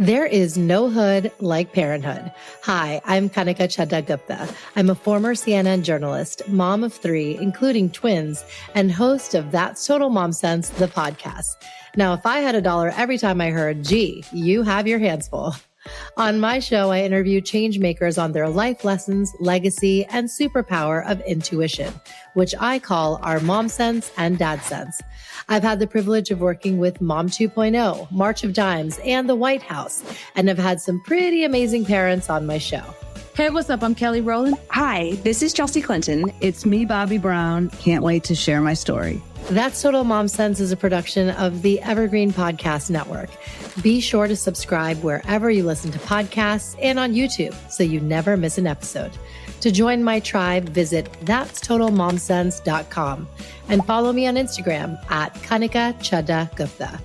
There is no hood like parenthood. Hi, I'm Kanika Chadda Gupta. I'm a former CNN journalist, mom of 3, including twins, and host of That's Total Mom Sense, the podcast. Now, if I had $1 every time I heard, gee, you have your hands full. On my show, I interview change makers on their life lessons, legacy, and superpower of intuition, which I call our mom sense and dad sense. I've had the privilege of working with Mom 2.0, March of Dimes, and the White House, and have had some pretty amazing parents on my show. Hey, what's up? I'm Kelly Rowland. Hi, this is Chelsea Clinton. It's me, Bobby Brown. Can't wait to share my story. That's Total Mom Sense is a production of the Evergreen Podcast Network. Be sure to subscribe wherever you listen to podcasts and on YouTube so you never miss an episode. To join my tribe, visit that'stotalmomsense.com and follow me on Instagram at Kanika Chadda Gupta.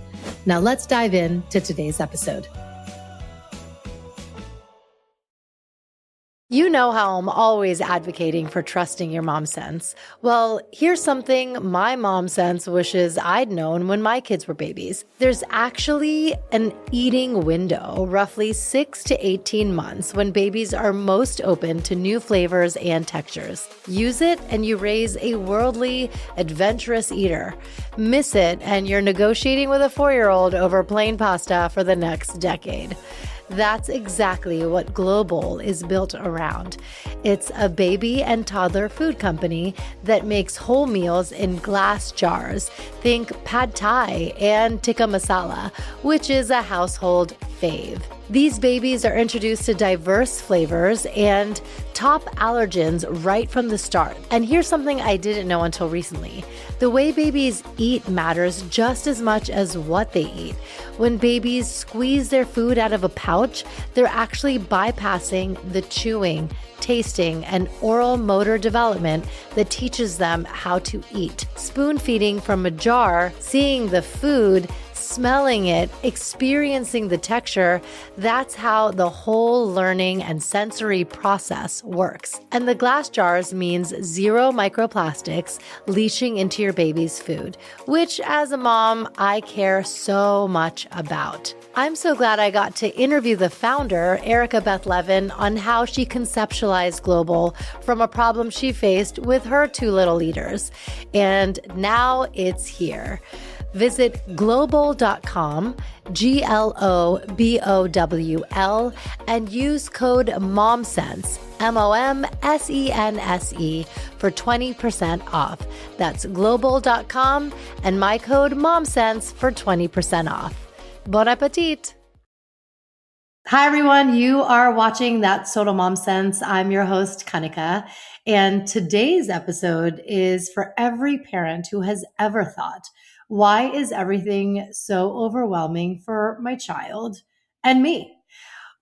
Now let's dive into today's episode. You know how I'm always advocating for trusting your mom sense. Well, here's something my mom sense wishes I'd known when my kids were babies. There's actually an eating window, roughly 6 to 18 months, when babies are most open to new flavors and textures. Use it and you raise a worldly, adventurous eater. Miss it and you're negotiating with a 4-year-old over plain pasta for the next decade. That's exactly what Global is built around. It's a baby and toddler food company that makes whole meals in glass jars. Think pad thai and tikka masala, which is a household fave. These babies are introduced to diverse flavors and top allergens right from the start. And here's something I didn't know until recently. The way babies eat matters just as much as what they eat. When babies squeeze their food out of a pouch, they're actually bypassing the chewing, tasting, and oral motor development that teaches them how to eat. Spoon feeding from a jar, seeing the food, smelling it, experiencing the texture, that's how the whole learning and sensory process works. And the glass jars means 0 microplastics leaching into your baby's food, which as a mom, I care so much about. I'm so glad I got to interview the founder, Erica Beth Levin, on how she conceptualized Global from a problem she faced with her 2 little eaters. And now it's here. Visit global.com, GLOBOWL, and use code MOMSENSE, MOMSENSE, for 20% off. That's global.com and my code MOMSENSE for 20% off. Bon appetit! Hi, everyone. You are watching That's Total Mom Sense. I'm your host, Kanika, and today's episode is for every parent who has ever thought, why is everything so overwhelming for my child and me?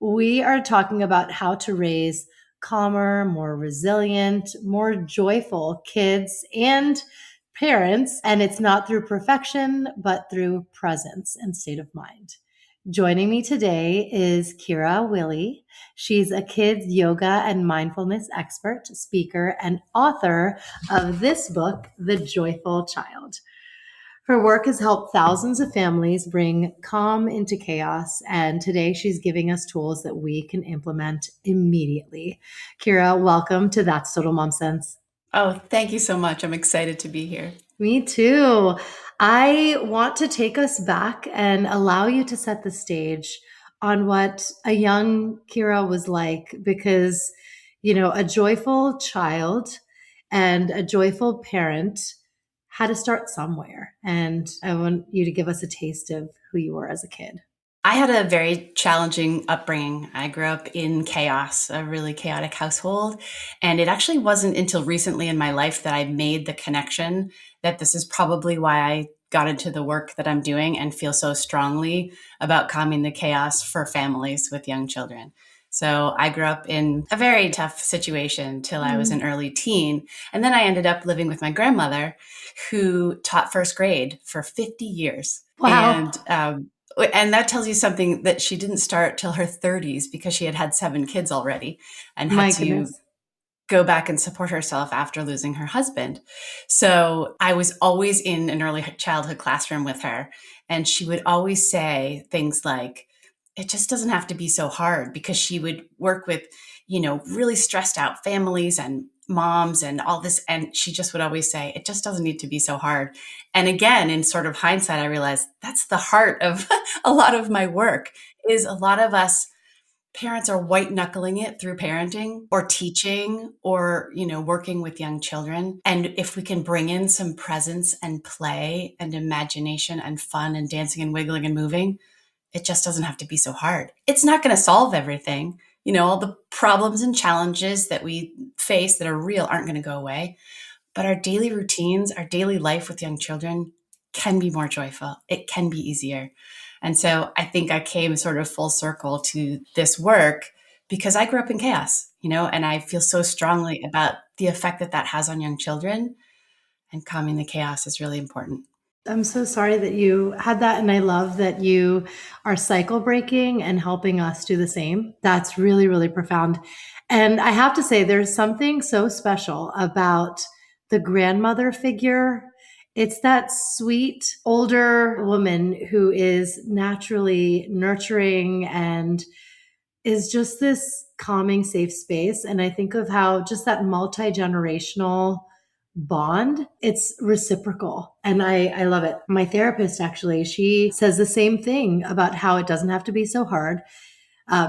We are talking about how to raise calmer, more resilient, more joyful kids and parents. And it's not through perfection, but through presence and state of mind. Joining me today is Kira Willey. She's a kids yoga and mindfulness expert, speaker, and author of this book, The Joyful Child. Her work has helped thousands of families bring calm into chaos, and today she's giving us tools that we can implement immediately. Kira, welcome to That's Total Mom Sense. Oh, thank you so much. I'm excited to be here. Me too. I want to take us back and allow you to set the stage on what a young Kira was like, because, you know, a joyful child and a joyful parent had to start somewhere. And I want you to give us a taste of who you were as a kid. I had a very challenging upbringing. I grew up in chaos, a really chaotic household. And it actually wasn't until recently in my life that I made the connection that this is probably why I got into the work that I'm doing and feel so strongly about calming the chaos for families with young children. So I grew up in a very tough situation till I was an early teen. And then I ended up living with my grandmother, who taught first grade for 50 years. Wow. And that tells you something, that she didn't start till her 30s because she had had 7 kids already and had to go back and support herself after losing her husband. So I was always in an early childhood classroom with her. And she would always say things like, it just doesn't have to be so hard, because she would work with, really stressed out families and moms and all this. And she just would always say, it just doesn't need to be so hard. And again, in sort of hindsight, I realized that's the heart of a lot of my work. Is a lot of us parents are white knuckling it through parenting or teaching or, working with young children. And if we can bring in some presence and play and imagination and fun and dancing and wiggling and moving, it just doesn't have to be so hard. It's not going to solve everything. All the problems and challenges that we face that are real aren't going to go away. But our daily routines, our daily life with young children can be more joyful. It can be easier. And so I think I came sort of full circle to this work because I grew up in chaos, and I feel so strongly about the effect that that has on young children, and calming the chaos is really important. I'm so sorry that you had that. And I love that you are cycle breaking and helping us do the same. That's really, really profound. And I have to say, there's something so special about the grandmother figure. It's that sweet older woman who is naturally nurturing and is just this calming, safe space. And I think of how just that multi-generational bond, it's reciprocal. And I love it. My therapist, actually, she says the same thing about how it doesn't have to be so hard.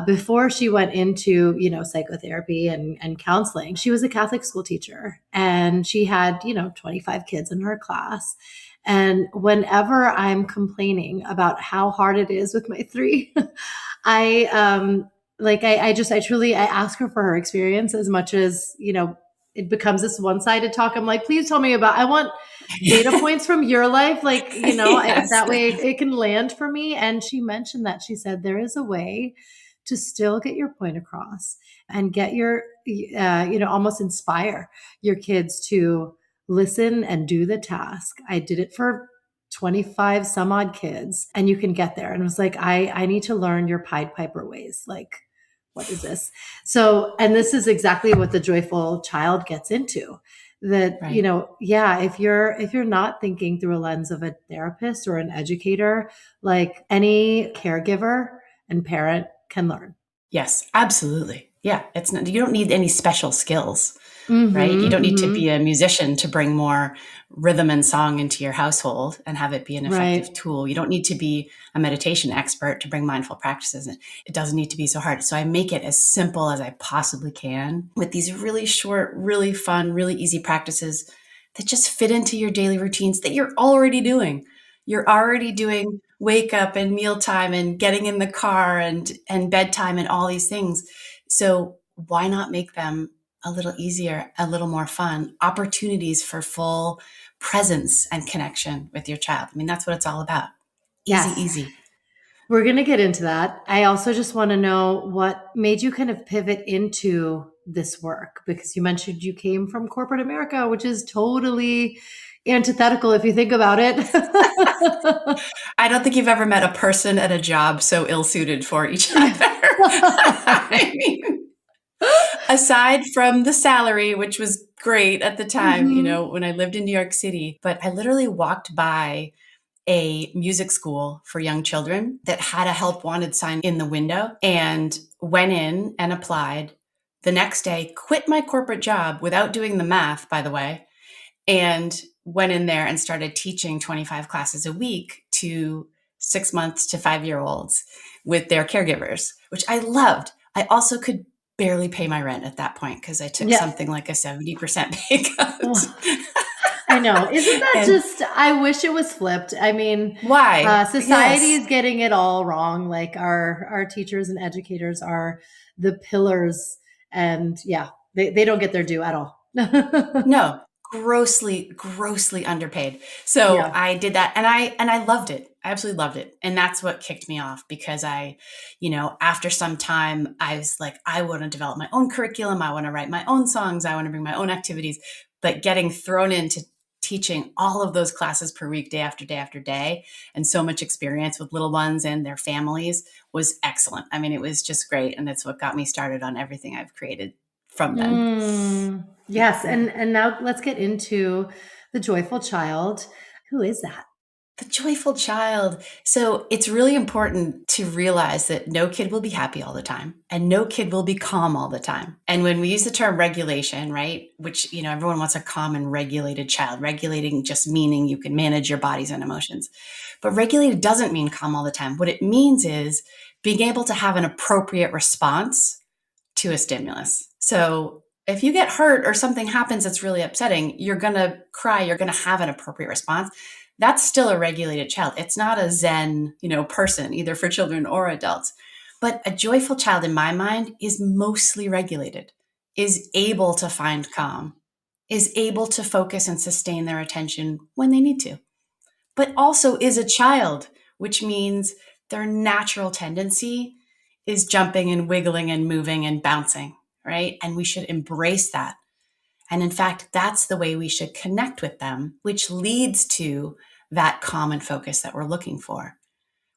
Before she went into, psychotherapy and counseling, she was a Catholic school teacher, and she had, 25 kids in her class. And whenever I'm complaining about how hard it is with my three, I, I ask her for her experience as much as, it becomes this one-sided talk. I'm like, please tell me I want data points from your life. Yes. That way it can land for me. And she mentioned that. She said, there is a way to still get your point across and get your, almost inspire your kids to listen and do the task. I did it for 25 some odd kids, and you can get there. And it was like, I need to learn your Pied Piper ways. Like, what is this? So, and this is exactly what the joyful child gets into. That, Right. If you're not thinking through a lens of a therapist or an educator, like any caregiver and parent can learn. Yes, absolutely. Yeah. You don't need any special skills, Mm-hmm, right? You don't need to mm-hmm. be a musician to bring more rhythm and song into your household and have it be an effective Right. tool. You don't need to be a meditation expert to bring mindful practices. It doesn't need to be so hard. So I make it as simple as I possibly can with these really short, really fun, really easy practices that just fit into your daily routines that you're already doing. You're already doing wake up and mealtime and getting in the car and bedtime and all these things. So why not make them a little easier, a little more fun, opportunities for full presence and connection with your child? I mean, that's what it's all about. Yes. Easy. We're going to get into that. I also just want to know what made you kind of pivot into this work, because you mentioned you came from corporate America, which is totally antithetical if you think about it. I don't think you've ever met a person at a job so ill-suited for each other. I mean, aside from the salary, which was great at the time, Mm-hmm. when I lived in New York City, but I literally walked by a music school for young children that had a help wanted sign in the window and went in and applied. The next day, quit my corporate job without doing the math, by the way, and went in there and started teaching 25 classes a week to 6 months to 5-year-olds with their caregivers, which I loved. I also could barely pay my rent at that point because I took something like a 70% pay cut. I know. Isn't that And just, I wish it was flipped. I mean, why? society Yes. is getting it all wrong. Like our teachers and educators are the pillars, and they don't get their due at all. No, grossly underpaid. So Yeah. I did that, and I loved it. I absolutely loved it. And that's what kicked me off, because after some time I was like, I want to develop my own curriculum. I want to write my own songs. I want to bring my own activities. But getting thrown into teaching all of those classes per week, day after day after day, and so much experience with little ones and their families was excellent. I mean, it was just great. And that's what got me started on everything I've created from then. Yes. And now let's get into the joyful child. Who is that? The joyful child. So it's really important to realize that no kid will be happy all the time and no kid will be calm all the time. And when we use the term regulation, right, which, everyone wants a calm and regulated child, regulating just meaning you can manage your bodies and emotions. But regulated doesn't mean calm all the time. What it means is being able to have an appropriate response to a stimulus. So if you get hurt or something happens that's really upsetting, you're going to cry, you're going to have an appropriate response. That's still a regulated child. It's not a Zen, person, either for children or adults. But a joyful child, in my mind, is mostly regulated, is able to find calm, is able to focus and sustain their attention when they need to, but also is a child, which means their natural tendency is jumping and wiggling and moving and bouncing, right? And we should embrace that. And in fact, that's the way we should connect with them, which leads to that calm and focus that we're looking for.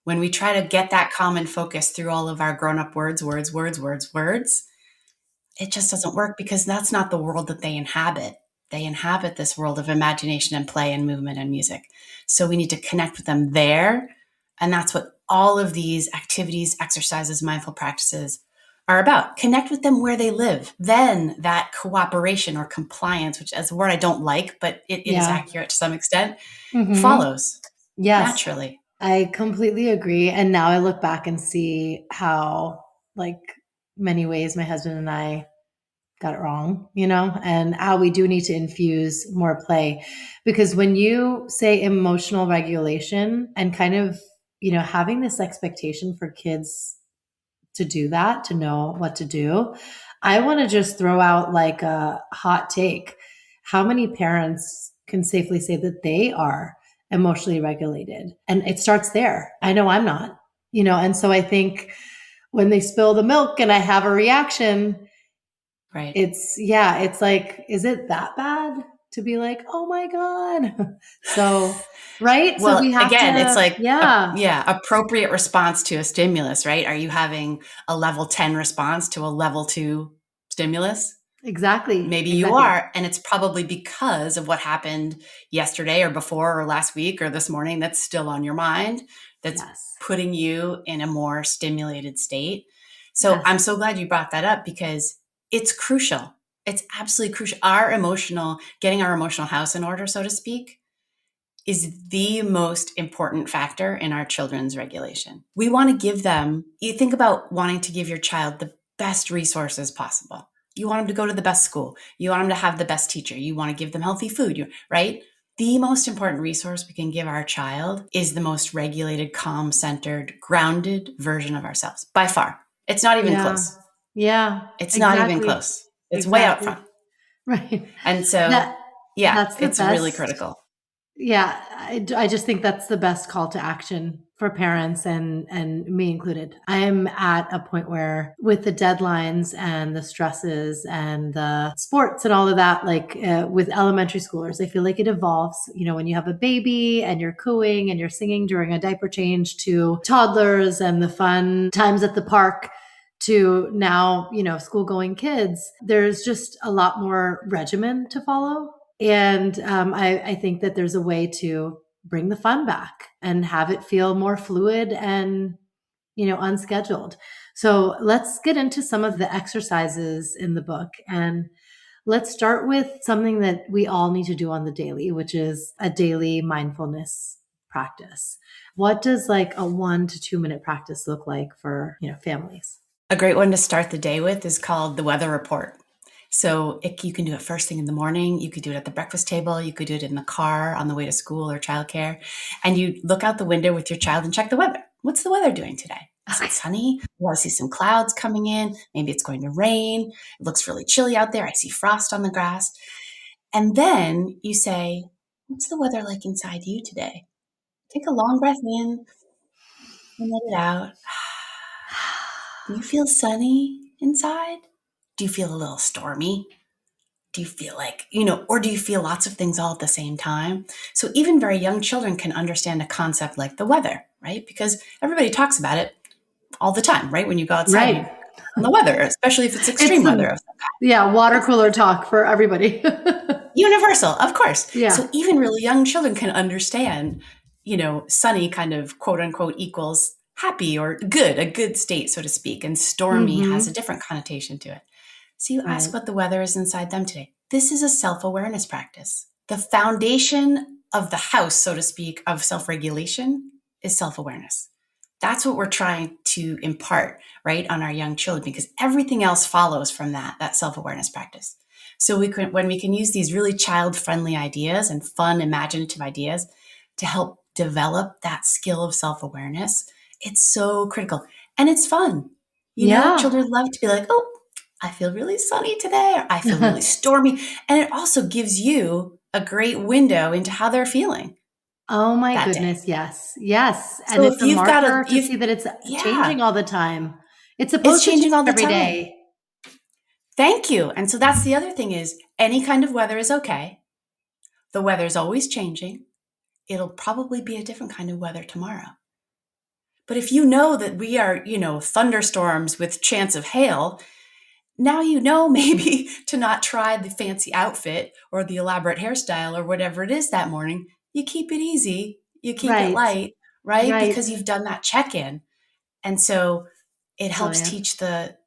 When we try to get that calm and focus through all of our grown-up words, it just doesn't work because that's not the world that they inhabit. They inhabit this world of imagination and play and movement and music. So we need to connect with them there. And that's what all of these activities, exercises, mindful practices are about. Connect with them where they live. Then that cooperation or compliance, which is a word I don't like, but it is accurate to some extent, follows naturally. I completely agree. And now I look back and see how, many ways my husband and I got it wrong, and how we do need to infuse more play. Because when you say emotional regulation and kind of, having this expectation for kids to do that, to know what to do, I want to just throw out a hot take. How many parents can safely say that they are emotionally regulated? And it starts there. I know I'm not, and so I think when they spill the milk and I have a reaction, right? It's like, is it that bad to be like, oh my God? So, right. Well, so we have again, to, it's like, appropriate response to a stimulus, right? Are you having a level 10 response to a level 2 stimulus? Exactly. Maybe you are. And it's probably because of what happened yesterday or before or last week or this morning that's still on your mind, that's putting you in a more stimulated state. So I'm so glad you brought that up because it's crucial. It's absolutely crucial. Getting our emotional house in order, so to speak, is the most important factor in our children's regulation. We want to give them, you think about wanting to give your child the best resources possible. You want them to go to the best school. You want them to have the best teacher. You want to give them healthy food, right? The most important resource we can give our child is the most regulated, calm, centered, grounded version of ourselves by far. It's not even close. Yeah. It's not even close. It's way out front. Right. And so, it's really critical. Yeah. I just think that's the best call to action for parents and me included. I am at a point where with the deadlines and the stresses and the sports and all of that, with elementary schoolers, I feel like it evolves, when you have a baby and you're cooing and you're singing during a diaper change to toddlers and the fun times at the park to now, school going kids, there's just a lot more regimen to follow. And I think that there's a way to bring the fun back and have it feel more fluid and, unscheduled. So let's get into some of the exercises in the book. And let's start with something that we all need to do on the daily, which is a daily mindfulness practice. What does a 1 to 2 minute practice look like for, families? A great one to start the day with is called the weather report. So you can do it first thing in the morning. You could do it at the breakfast table. You could do it in the car on the way to school or childcare. And you look out the window with your child and check the weather. What's the weather doing today? Is it sunny? I want to see some clouds coming in. Maybe it's going to rain. It looks really chilly out there. I see frost on the grass. And then you say, what's the weather like inside you today? Take a long breath in and let it out. Do you feel sunny inside? Do you feel a little stormy? Do you feel or do you feel lots of things all at the same time? So even very young children can understand a concept like the weather, right? Because everybody talks about it all the time, right? When you go outside, right. And the weather, especially if it's extreme weather of some kind. Yeah, water cooler talk for everybody. Universal, of course. Yeah. So even really young children can understand, sunny kind of quote unquote equals happy or good, a good state, so to speak. And stormy has a different connotation to it. So you ask what the weather is inside them today. This is a self-awareness practice. The foundation of the house, so to speak, of self-regulation is self-awareness. That's what we're trying to impart, right, on our young children, because everything else follows from that self-awareness practice. So when we can use these really child-friendly ideas and fun, imaginative ideas to help develop that skill of self-awareness, it's so critical. And it's fun. Children love to be like, oh, I feel really sunny today, or I feel really stormy. And it also gives you a great window into how they're feeling. Oh my goodness, day. Yes. So and it's a marker to see that it's changing all the time. It's supposed to change every day. Thank you. And so that's the other thing is any kind of weather is okay. The weather's always changing. It'll probably be a different kind of weather tomorrow. But if you know that we are, thunderstorms with chance of hail, now maybe to not try the fancy outfit or the elaborate hairstyle or whatever it is that morning. You keep it easy. You keep it light, right? Because you've done that check-in. And so it helps teach that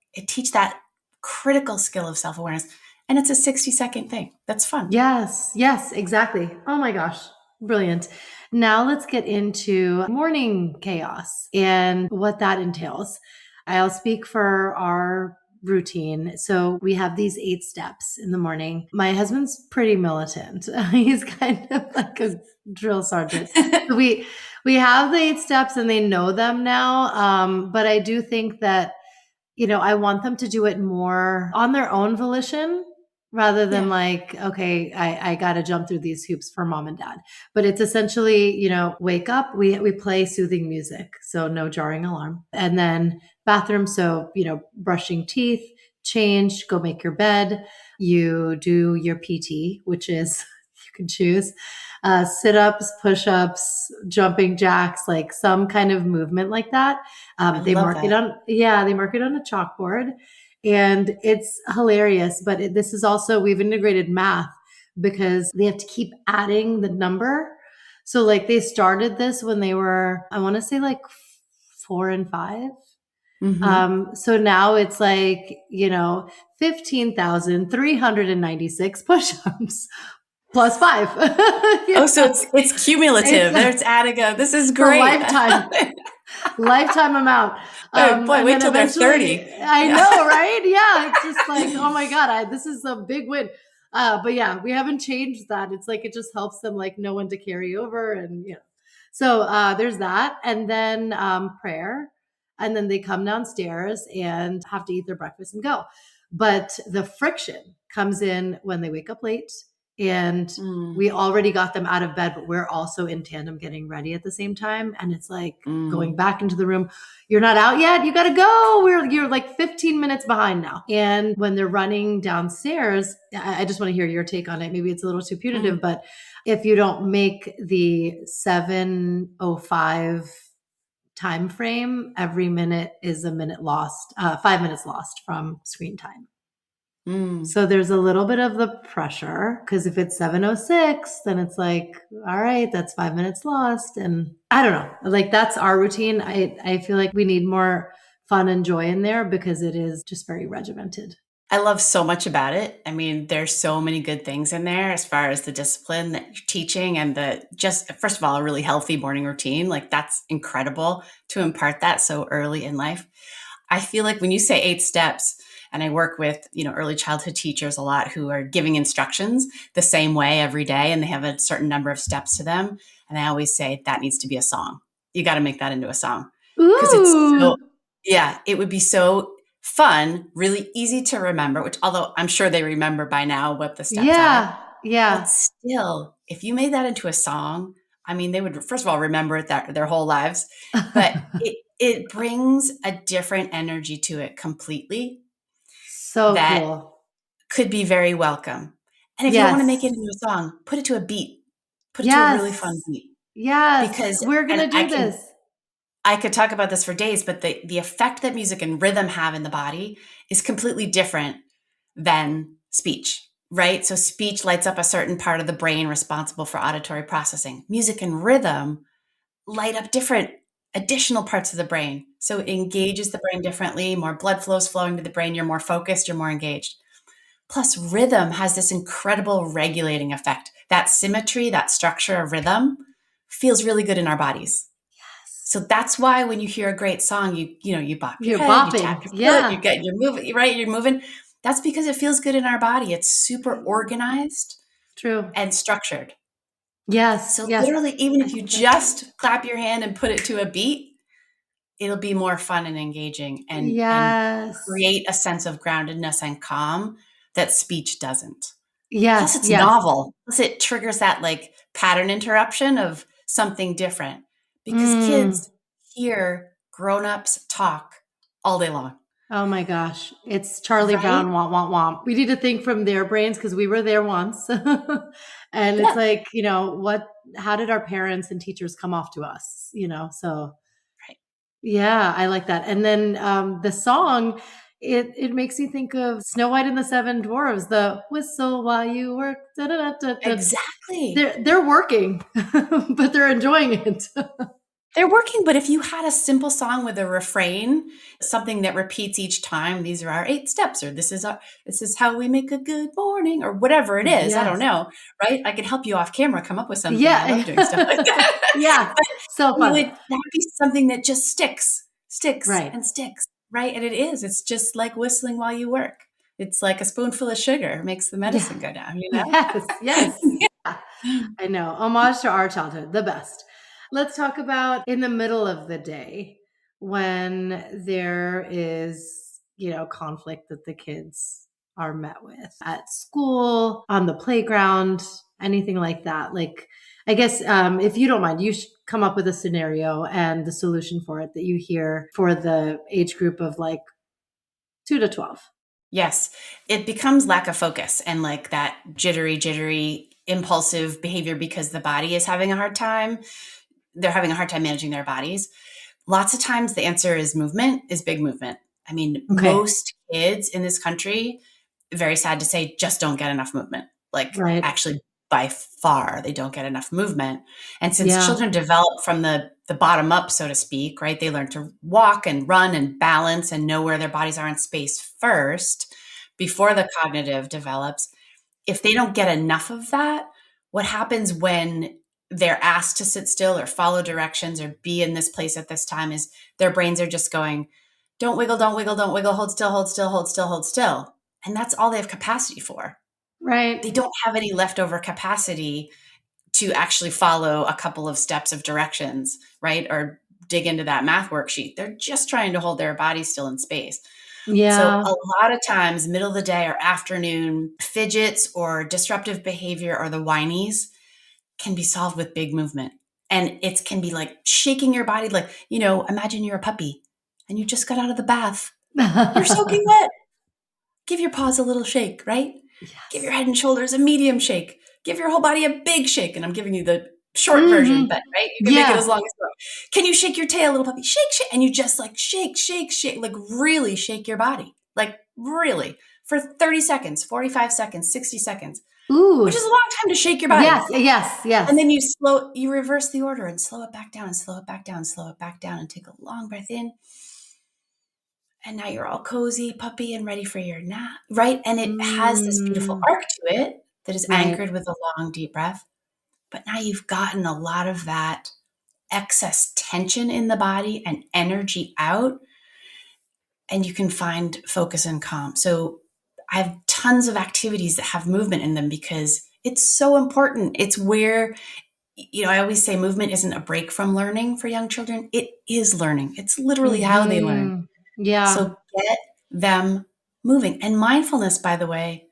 critical skill of self-awareness. And it's a 60-second thing. That's fun. Yes, exactly. Oh my gosh. Brilliant. Now let's get into morning chaos and what that entails. I'll speak for our routine. So we have these 8 steps in the morning. My husband's pretty militant. He's kind of like a drill sergeant. we have the 8 steps and they know them now. But I do think that, I want them to do it more on their own volition rather than like, okay, I got to jump through these hoops for mom and dad. But it's essentially, wake up, we play soothing music. So no jarring alarm. And then bathroom. So, brushing teeth, change, go make your bed. You do your PT, which is, you can choose, sit-ups, push-ups, jumping jacks, like some kind of movement like that. They mark it on a chalkboard. And it's hilarious, but this is also, we've integrated math because they have to keep adding the number. So like they started this when they were, I want to say like 4 and 5. So now it's like, 15,396 push-ups plus 5. So it's cumulative. It's adding up. This is great. Lifetime amount. Wait till they're 30. I know, right? Yeah. It's just like, oh my God, this is a big win. But yeah, we haven't changed that. It's like, it just helps them like know when to carry over and, so there's that. And then prayer. And then they come downstairs and have to eat their breakfast and go. But the friction comes in when they wake up late. And we already got them out of bed, but we're also in tandem getting ready at the same time. And it's like going back into the room. You're not out yet. You got to go. You're like 15 minutes behind now. And when they're running downstairs, I just want to hear your take on it. Maybe it's a little too punitive, but if you don't make the 7:05 time frame, every minute is a minute lost, 5 minutes lost from screen time. So there's a little bit of the pressure because if it's 7:06, then it's like, all right, that's 5 minutes lost. And I don't know, like that's our routine. I feel like we need more fun and joy in there because it is just very regimented. I love so much about it. I mean, there's so many good things in there as far as the discipline that you're teaching and first of all, a really healthy morning routine. Like that's incredible to impart that so early in life. I feel like when you say 8 steps, and I work with, early childhood teachers a lot who are giving instructions the same way every day, and they have a certain number of steps to them. And I always say that needs to be a song. You got to make that into a song. Because it would be so fun, really easy to remember, which although I'm sure they remember by now what the steps are. Yeah. But still, if you made that into a song, I mean, they would, first of all, remember it their whole lives, but it brings a different energy to it completely. So that cool. Could be very welcome. And if you want to make it into a song, put it to a beat. Put it to a really fun beat. Yes. Because we're going to do this. I could talk about this for days, but the effect that music and rhythm have in the body is completely different than speech, right? So speech lights up a certain part of the brain responsible for auditory processing. Music and rhythm light up different additional parts of the brain. So it engages the brain differently, more blood flows flowing to the brain, you're more focused, you're more engaged. Plus, rhythm has this incredible regulating effect. That symmetry, that structure of rhythm feels really good in our bodies. So that's why when you hear a great song, you bop your You're head, bopping. you tap your Yeah. foot, you're moving, right? You're moving. That's because it feels good in our body. It's super organized True. and structured. Yes. So Yes. literally, even if you just clap your hand and put it to a beat, it'll be more fun and engaging and Yes. create a sense of groundedness and calm that speech doesn't. Yes. Plus, it's yes. novel. Plus, it triggers that like pattern interruption of something different because kids hear grown-ups talk all day long. Oh my gosh. It's Charlie Right? Brown, womp, womp, womp. We need to think from their brains because we were there once. And it's Yeah. like, how did our parents and teachers come off to us? So Right. yeah, I like that. And then the song, it makes me think of Snow White and the Seven Dwarves, the whistle while you work. Da, da, da, da, da. Exactly. They're working, but they're enjoying it. They're working, but if you had a simple song with a refrain, something that repeats each time, these are our 8 steps, or this is how we make a good morning, or whatever it is. I don't know, right? I can help you off camera come up with something. Yeah. I love doing stuff like that. Yeah. So fun. That'd be something that just sticks Right. and sticks, right? And it is. It's just like whistling while you work. It's like a spoonful of sugar makes the medicine go down, Yes. Yes. Yeah. I know. Homage to our childhood, the best. Let's talk about in the middle of the day when there is, conflict that the kids are met with at school, on the playground, anything like that. Like, I guess if you don't mind, you should come up with a scenario and the solution for it that you hear for the age group of like 2 to 12. Yes, it becomes lack of focus and like that jittery, impulsive behavior because the body is having a hard time. They're having a hard time managing their bodies. Lots of times the answer is movement, is big movement. I mean, most kids in this country, very sad to say, just don't get enough movement. Like actually by far, they don't get enough movement. And since children develop from the bottom up, so to speak, right? They learn to walk and run and balance and know where their bodies are in space first before the cognitive develops. If they don't get enough of that, what happens when they're asked to sit still or follow directions or be in this place at this time is their brains are just going, don't wiggle, don't wiggle, don't wiggle, hold still, hold still, hold still, hold still. And that's all they have capacity for. Right. They don't have any leftover capacity to actually follow a couple of steps of directions, right? Or dig into that math worksheet. They're just trying to hold their body still in space. Yeah. So a lot of times, middle of the day or afternoon, fidgets or disruptive behavior or the whinies can be solved with big movement. And it can be like shaking your body, like, imagine you're a puppy and you just got out of the bath. You're soaking wet. Give your paws a little shake, right? Yes. Give your head and shoulders a medium shake. Give your whole body a big shake. And I'm giving you the short version, but right? You can make it as long as you want. Can you shake your tail, little puppy? Shake, shake. And you just like shake, like really shake your body. Like really for 30 seconds, 45 seconds, 60 seconds. Ooh. Which is a long time to shake your body. Yes. And then you reverse the order and slow it back down and slow it back down, slow it back down and take a long breath in. And now you're all cozy, puppy, and ready for your nap, right? And it has this beautiful arc to it that is anchored with a long, deep breath. But now you've gotten a lot of that excess tension in the body and energy out, and you can find focus and calm. So I have tons of activities that have movement in them because it's so important. It's where, I always say movement isn't a break from learning for young children. It is learning. It's literally how they learn. Yeah. So get them moving. And mindfulness, by the way,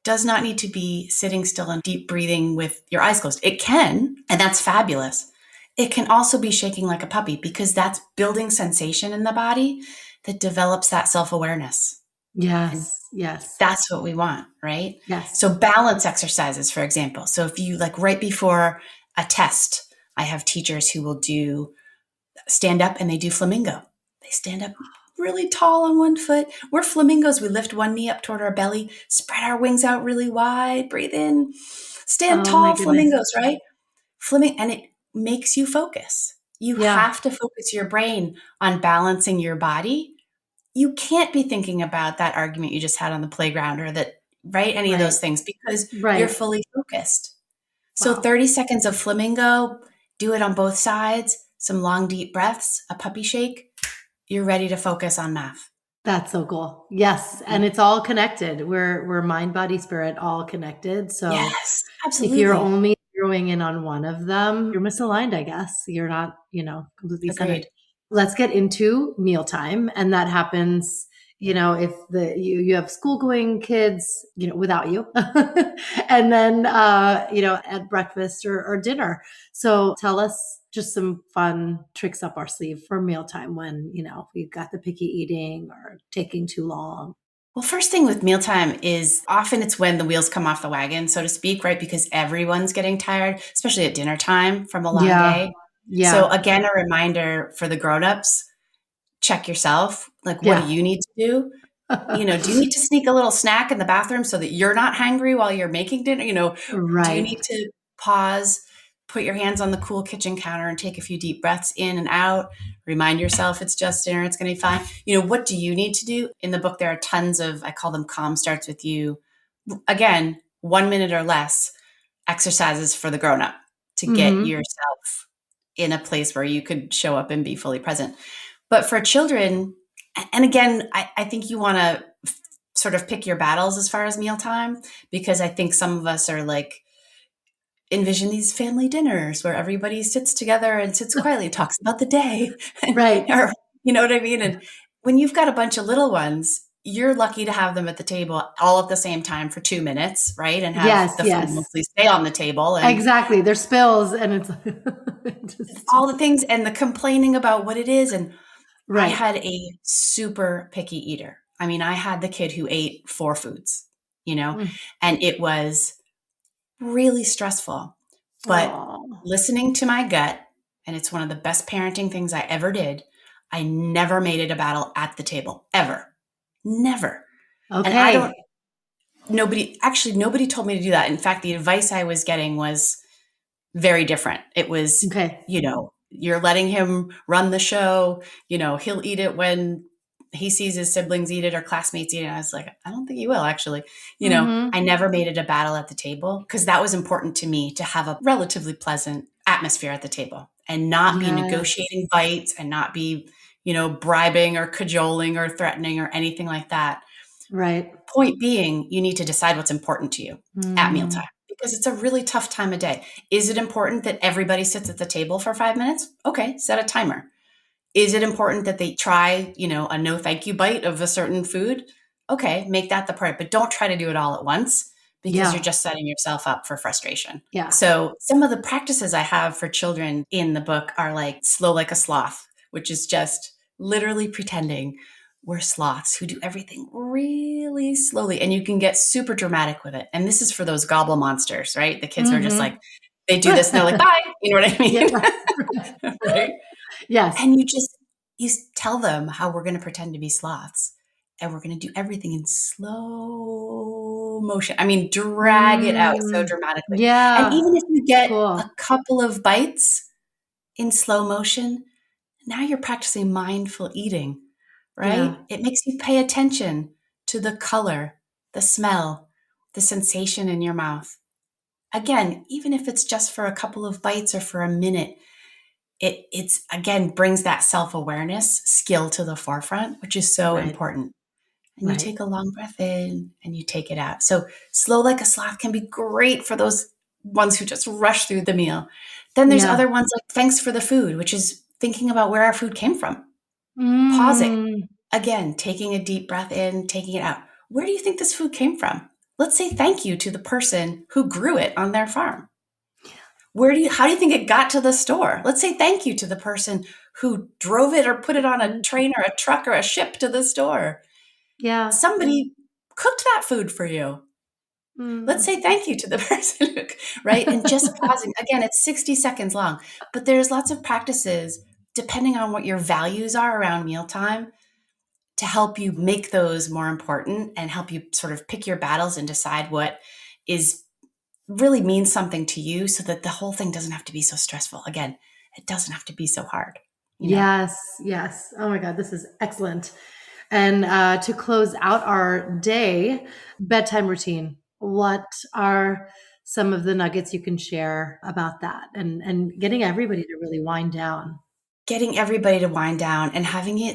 does not need to be sitting still and deep breathing with your eyes closed. It can, and that's fabulous. It can also be shaking like a puppy because that's building sensation in the body that develops that self-awareness. Yes. That's what we want, right? Yes. So balance exercises, for example. So if you like right before a test, I have teachers who will do stand up and they do flamingo. They stand up really tall on one foot. We're flamingos. We lift one knee up toward our belly, spread our wings out really wide, breathe in, stand tall, flamingos, right? And it makes you focus. You Yeah. have to focus your brain on balancing your body. You can't be thinking about that argument you just had on the playground or that, right? Any of Right. those things because you're Right. fully focused. So Wow. 30 seconds of flamingo, do it on both sides, some long, deep breaths, a puppy shake. You're ready to focus on math. That's so cool. Yes, and it's all connected. We're mind, body, spirit, all connected. So Yes, if you're absolutely. only zeroing in on one of them, you're misaligned, I guess. You're not, completely centered. Agreed. Let's get into mealtime, and that happens, if you have school going kids, without you, and then at breakfast or dinner. So tell us just some fun tricks up our sleeve for mealtime when we've got the picky eating or taking too long. Well, first thing with mealtime is often it's when the wheels come off the wagon, so to speak, right? Because everyone's getting tired, especially at dinner time from a long Yeah, day. So yeah, again, a reminder for the grown-ups, check yourself. Like, what do yeah. you need to do? Do you need to sneak a little snack in the bathroom so that you're not hungry while you're making dinner? Do you need Right. to pause, put your hands on the cool kitchen counter and take a few deep breaths in and out? Remind yourself it's just dinner, it's going to be fine. What do you need to do? In the book, there are tons of, I call them calm starts with you. Again, 1 minute or less exercises for the grown up to get Mhm. yourself in a place where you could show up and be fully present. But for children, and again, I think you want to sort of pick your battles as far as mealtime, because I think some of us are like, envision these family dinners where everybody sits together and sits quietly, talks about the day, Right. or you know what I mean? And when you've got a bunch of little ones, you're lucky to have them at the table all at the same time for 2 minutes, right? And have Yes, the food yes. mostly stay on the table and Exactly. There's spills and it's just all the things and the complaining about what it is. And I right. had a super picky eater. I mean, I had the kid who ate 4 foods, you know, Mm. and it was really stressful. But Oh, listening to my gut, and it's one of the best parenting things I ever did, I never made it a battle at the table, ever. Never. And okay. nobody told me to do that. In fact, the advice I was getting was very different. It was, Okay. you're letting him run the show, he'll eat it when he sees his siblings eat it or classmates eat it. And I was like, I don't think he will actually. I Mhm. never made it a battle at the table because that was important to me to have a relatively pleasant atmosphere at the table and not be Yes. negotiating bites and not be, bribing or cajoling or threatening or anything like that. Right. Point being, you need to decide what's important to you at mealtime Mm. because it's a really tough time of day. Is it important that everybody sits at the table for 5 minutes? Okay, set a timer. Is it important that they try, a no thank you bite of a certain food? Okay, make that the part, but don't try to do it all at once because you're Yeah. just setting yourself up for frustration. Yeah. So, some of the practices I have for children in the book are like slow like a sloth, which is just literally pretending we're sloths who do everything really slowly. And you can get super dramatic with it. And this is for those gobble monsters, right? The kids who are just like, Mhm. they do this and they're like, bye. You know what I Yeah. mean? Right? Yes. And you tell them how we're going to pretend to be sloths and we're going to do everything in slow motion. I mean, drag it out so Mm. dramatically. And Yeah. even if you get a Cool. couple of bites in slow motion, now you're practicing mindful eating, right? Yeah. It makes you pay attention to the color, the smell, the sensation in your mouth. Again, even if it's just for a couple of bites or for a minute, it's again brings that self-awareness skill to the forefront, which is so Right. important. And you Right. take a long breath in and you take it out. So slow like a sloth can be great for those ones who just rush through the meal. Then there's Yeah. other ones like thanks for the food, which is thinking about where our food came from, pausing, Mm. again taking a deep breath in, taking it out. Where do you think this food came from? Let's say thank you to the person who grew it on their farm. How do you think it got to the store? Let's say thank you to the person who drove it or put it on a train or a truck or a ship to the store. Yeah. Somebody cooked that food for you. Let's Mm. say thank you to the person who, right? And just pausing. Again, it's 60 seconds long, but there's lots of practices depending on what your values are around mealtime to help you make those more important and help you sort of pick your battles and decide what is really means something to you so that the whole thing doesn't have to be so stressful. Again, It doesn't have to be so hard. Yes. Yes. Oh my God, this is excellent. And to close out our day, bedtime routine. What are some of the nuggets you can share about that and getting everybody to really wind down? Getting everybody to wind down and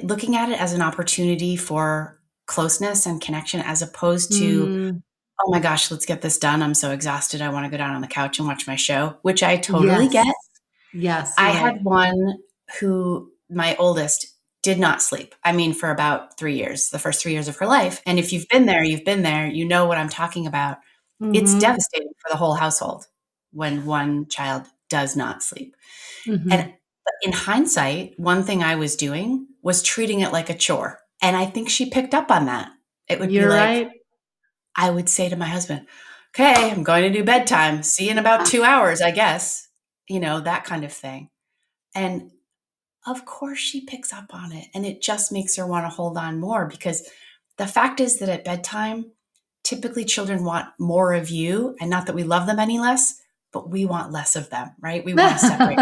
looking at it as an opportunity for closeness and connection, as opposed to, Mm, oh my gosh, let's get this done. I'm so exhausted. I want to go down on the couch and watch my show, which I totally yes. get. Yes, I you're right. had one who, my oldest, did not sleep. I mean, for about 3 years, the first 3 years of her life. And if you've been there, you know what I'm talking about. It's Mm-hmm. devastating for the whole household when one child does not sleep. Mm-hmm. And in hindsight, one thing I was doing was treating it like a chore. And I think she picked up on that. It would be You're like, right. I would say to my husband, okay, I'm going to do bedtime. See you in about 2 hours, I guess. That kind of thing. And of course she picks up on it. And it just makes her want to hold on more, because the fact is that at bedtime, typically children want more of you. And not that we love them any less, but we want less of them, right? We want to separate.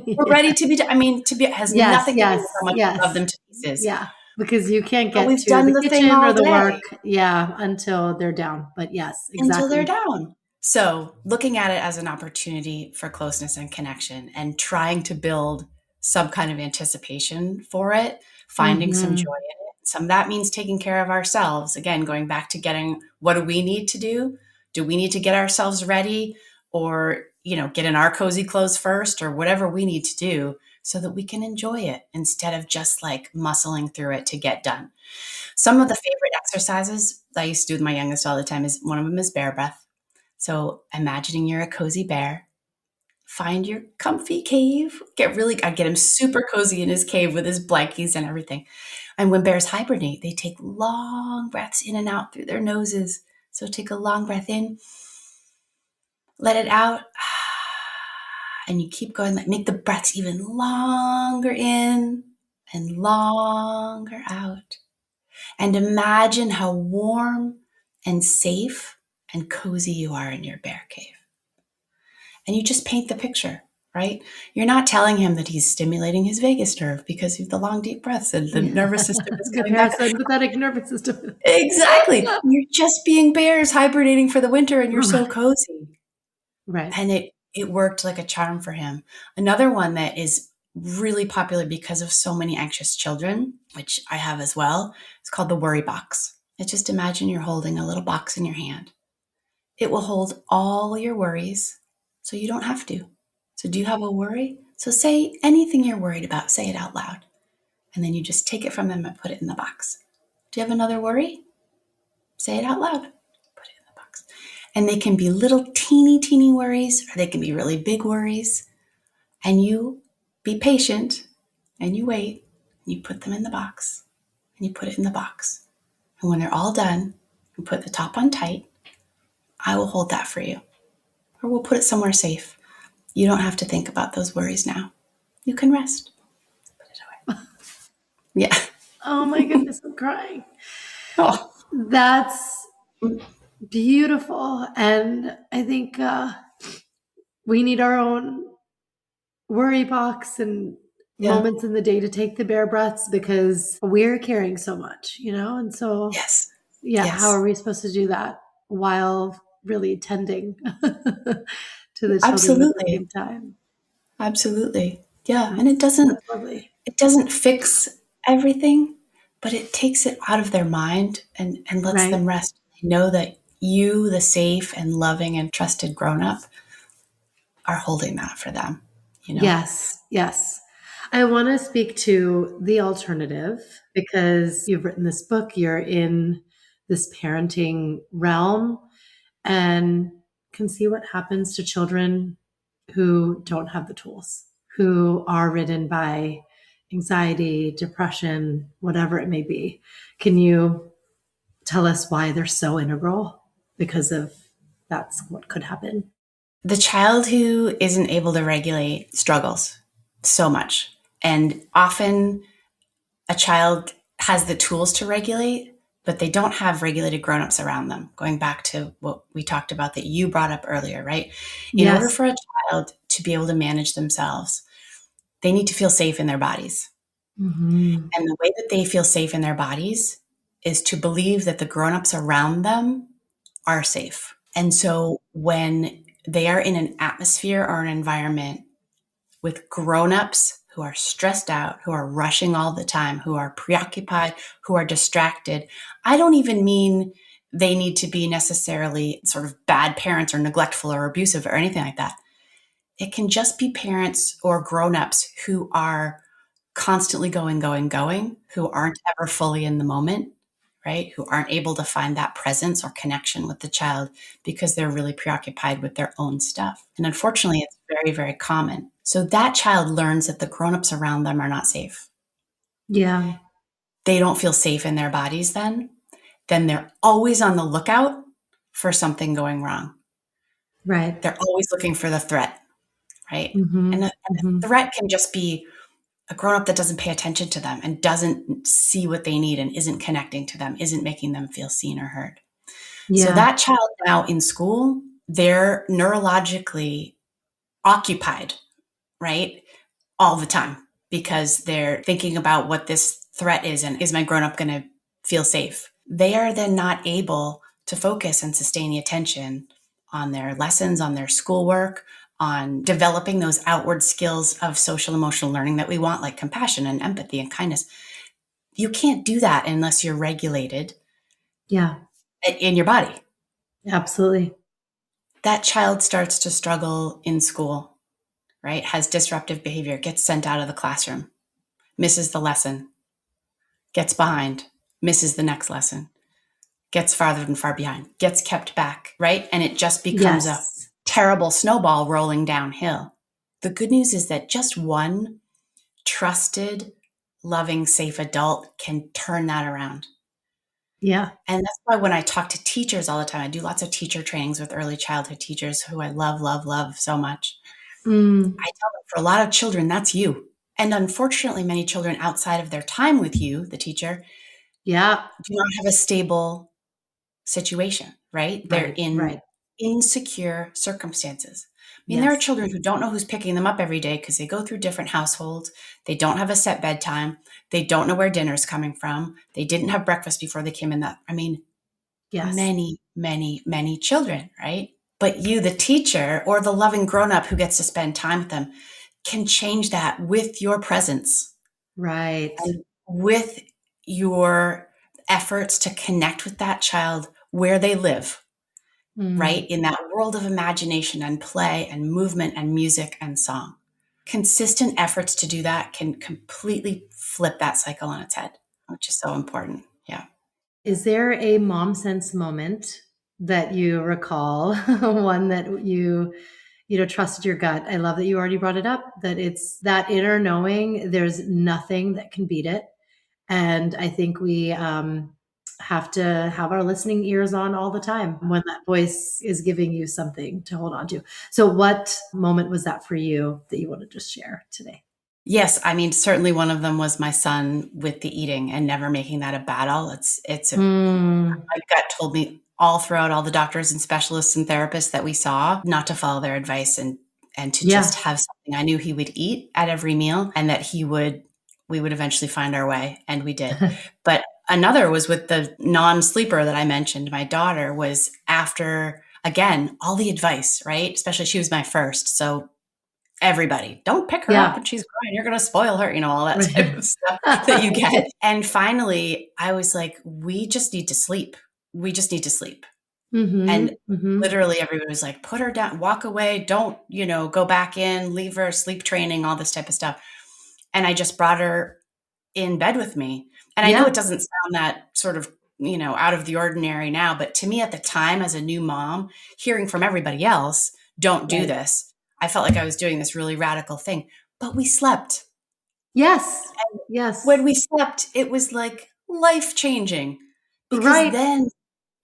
We're ready to be, it has Yes, nothing to do yes, with how much we love yes. them to pieces. Yeah, because you can't But get we've to done the the thing kitchen or all the day work, yeah, until they're down. But yes, until they're exactly. down. So looking at it as an opportunity for closeness and connection, and trying to build some kind of anticipation for it, finding some joy Mhm. in it. Some of that means taking care of ourselves. Again, going back to getting, what do we need to do? Do we need to get ourselves ready, or, get in our cozy clothes first, or whatever we need to do so that we can enjoy it instead of just like muscling through it to get done. Some of the favorite exercises I used to do with my youngest all the time is, one of them is bear breath. So imagining you're a cozy bear, find your comfy cave, I get him super cozy in his cave with his blankies and everything. And when bears hibernate, they take long breaths in and out through their noses. So take a long breath in, let it out, and you keep going. Make the breaths even longer in and longer out. And imagine how warm and safe and cozy you are in your bear cave. And you just paint the picture, right? You're not telling him that he's stimulating his vagus nerve because of the long, deep breaths and the nervous system is The coming back. parasympathetic nervous system. Exactly. You're just being bears hibernating for the winter, and you're so cozy. Right. And it worked like a charm for him. Another one that is really popular because of so many anxious children, which I have as well, is called the worry box. It's just, imagine you're holding a little box in your hand. It will hold all your worries, so you don't have to. So do you have a worry? So say anything you're worried about, say it out loud. And then you just take it from them and put it in the box. Do you have another worry? Say it out loud. Put it in the box. And they can be little teeny worries, or they can be really big worries. And you be patient, and you wait, and you put them in the box, and you put it in the box. And when they're all done, you put the top on tight. I will hold that for you. Or we'll put it somewhere safe. You don't have to think about those worries now. You can rest. Put it away. Yeah. Oh my goodness, I'm crying. Oh. That's beautiful. And I think we need our own worry box and Yeah. moments in the day to take the bear breaths, because we're carrying so much, And so, Yes. yeah, how Yes. are we supposed to do that while really tending to the children at the Absolutely. same time? Absolutely. Yeah. And That's lovely. it doesn't fix everything, but it takes it out of their mind and lets Right. them rest. They know that you, the safe and loving and trusted grown up, are holding that for them. Yes. Yes. I want to speak to the alternative, because you've written this book, you're in this parenting realm, and can see what happens to children who don't have the tools, who are ridden by anxiety, depression, whatever it may be. Can you tell us why they're so integral? Because of that's what could happen. The child who isn't able to regulate struggles so much. And often a child has the tools to regulate, but they don't have regulated grown-ups around them. Going back to what we talked about that you brought up earlier, right? In order Yes. for a child to be able to manage themselves, They need to feel safe in their bodies. Mm-hmm. And the way that they feel safe in their bodies is to believe that the grown-ups around them are safe. And so when they are in an atmosphere or an environment with grown-ups who are stressed out, who are rushing all the time, who are preoccupied, who are distracted, I don't even mean they need to be necessarily sort of bad parents or neglectful or abusive or anything like that. It can just be parents or grown-ups who are constantly going, who aren't ever fully in the moment, right? Who aren't able to find that presence or connection with the child because they're really preoccupied with their own stuff. And unfortunately, it's very, very common. So that child learns that the grown-ups around them are not safe. Yeah. They don't feel safe in their bodies then they're always on the lookout for something going wrong. Right. They're always looking for the threat, right? Mm-hmm. And the threat can just be a grown-up that doesn't pay attention to them and doesn't see what they need and isn't connecting to them, isn't making them feel seen or heard. Yeah. So that child now in school, they're neurologically occupied, right? All the time because they're thinking about what this threat is and is my grown-up going to feel safe? They are then not able to focus and sustain the attention on their lessons, on their schoolwork, on developing those outward skills of social emotional learning that we want, like compassion and empathy and kindness. You can't do that unless you're regulated in your body. Absolutely. That child starts to struggle in school, right? Has disruptive behavior, gets sent out of the classroom, misses the lesson, gets behind, misses the next lesson, gets farther and far behind, gets kept back, right? And it just becomes a terrible snowball rolling downhill. The good news is that just one trusted, loving, safe adult can turn that around. Yeah. And that's why when I talk to teachers all the time, I do lots of teacher trainings with early childhood teachers who I love, love, love so much. I tell them for a lot of children, that's you. And unfortunately, many children outside of their time with you, the teacher, do not have a stable situation, right? They're in insecure circumstances. I mean, there are children who don't know who's picking them up every day because they go through different households. They don't have a set bedtime. They don't know where dinner's coming from. They didn't have breakfast before they came in. Many, many, many children, right? But you, the teacher or the loving grown-up who gets to spend time with them, can change that with your presence. Right. And with your efforts to connect with that child where they live, right? In that world of imagination and play and movement and music and song. Consistent efforts to do that can completely flip that cycle on its head, which is so important. Yeah. Is there a mom sense moment that you recall, one that you trusted your gut? I love that you already brought it up, that it's that inner knowing, there's nothing that can beat it. And I think we have to have our listening ears on all the time when that voice is giving you something to hold on to. So what moment was that for you that you want to just share today? Yes. I mean, certainly one of them was my son with the eating and never making that a battle. My gut told me all throughout all the doctors and specialists and therapists that we saw not to follow their advice and to just have something. I knew he would eat at every meal and that we would eventually find our way. And we did. But another was with the non-sleeper that I mentioned. My daughter was after, again, all the advice, right? Especially she was my first. So everybody, don't pick her up when she's crying. You're going to spoil her, all that type of stuff that you get. And finally, I was like, we just need to sleep. We just need to sleep. And literally everybody was like, put her down, walk away. Don't, go back in, leave her, sleep training, all this type of stuff. And I just brought her in bed with me. And I know it doesn't sound that sort of, out of the ordinary now, but to me at the time as a new mom, hearing from everybody else, don't do this. I felt like I was doing this really radical thing, but we slept. Yes. And yes. When we slept, it was like life-changing because then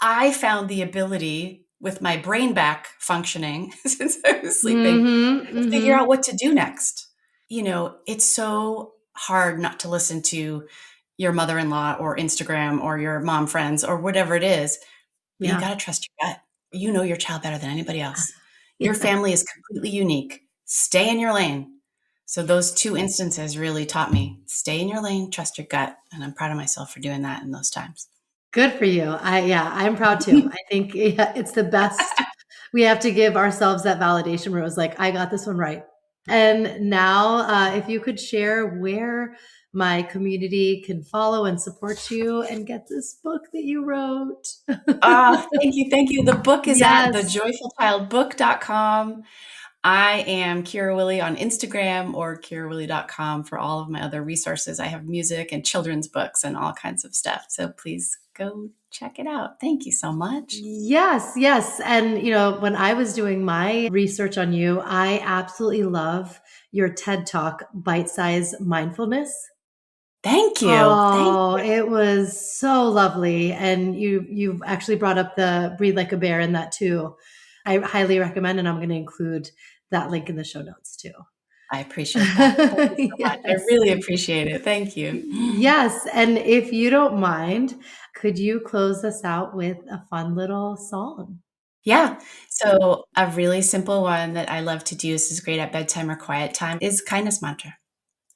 I found the ability with my brain back functioning since I was sleeping to figure out what to do next. It's so hard not to listen to your mother-in-law or Instagram or your mom friends or whatever it is. But you got to trust your gut. You know your child better than anybody else. Your family is completely unique. Stay in your lane. So those two instances really taught me, stay in your lane, trust your gut. And I'm proud of myself for doing that in those times. Good for you. I'm proud too. I think it's the best. We have to give ourselves that validation where it was like, I got this one right. And now, if you could share where my community can follow and support you and get this book that you wrote. Thank you. Thank you. The book is at Yes. thejoyfulchildbook.com. I am Kira Willey on Instagram or kirawilley.com for all of my other resources. I have music and children's books and all kinds of stuff. So please go check it out. Thank you so much. Yes, yes. And, when I was doing my research on you, I absolutely love your TED Talk, Bite Size Mindfulness. Thank you. Oh, it was so lovely. And you've actually brought up the Breathe Like a Bear in that too. I highly recommend, and I'm going to include that link in the show notes too. I appreciate that. Thank you so Yes. much. I really appreciate it. Thank you. Yes. And if you don't mind, could you close us out with a fun little song? Yeah. So a really simple one that I love to do, this is great at bedtime or quiet time, is kindness mantra.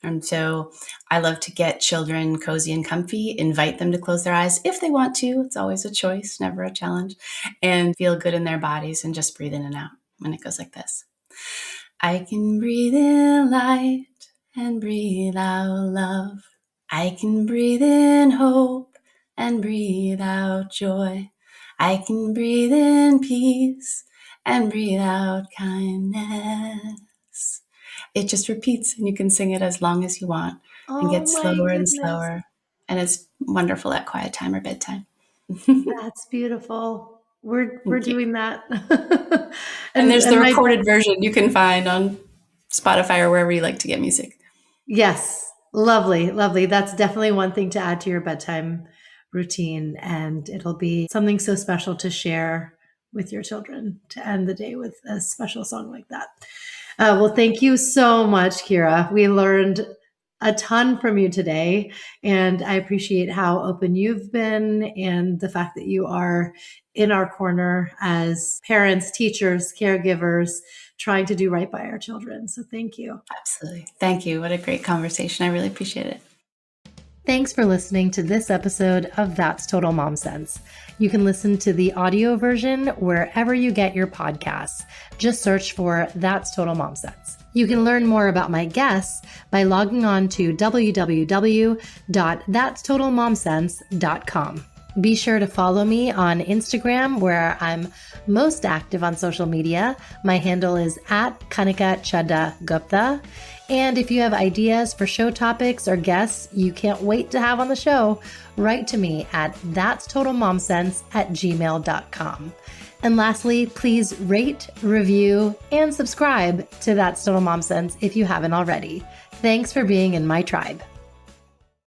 And so I love to get children cozy and comfy, invite them to close their eyes if they want to. It's always a choice, never a challenge, and feel good in their bodies and just breathe in and out. And it goes like this. I can breathe in light and breathe out love. I can breathe in hope and breathe out joy. I can breathe in peace and breathe out kindness. It just repeats, and you can sing it as long as you want and get slower and slower. And it's wonderful at quiet time or bedtime. That's beautiful. We're doing that. And there's the recorded version you can find on Spotify or wherever you like to get music. Yes. Lovely. Lovely. That's definitely one thing to add to your bedtime routine. And it'll be something so special to share with your children to end the day with a special song like that. Well, thank you so much, Kira. We learned a ton from you today, and I appreciate how open you've been and the fact that you are in our corner as parents, teachers, caregivers, trying to do right by our children. So thank you. Absolutely. Thank you. What a great conversation. I really appreciate it. Thanks for listening to this episode of That's Total Mom Sense. You can listen to the audio version wherever you get your podcasts. Just search for That's Total Mom Sense. You can learn more about my guests by logging on to www.thatstotalmomsense.com. Be sure to follow me on Instagram, where I'm most active on social media. My handle is @KanikaChaddaGupta. And if you have ideas for show topics or guests you can't wait to have on the show, write to me at thatstotalmomsense@gmail.com. And lastly, please rate, review, and subscribe to That's Total Mom Sense if you haven't already. Thanks for being in my tribe.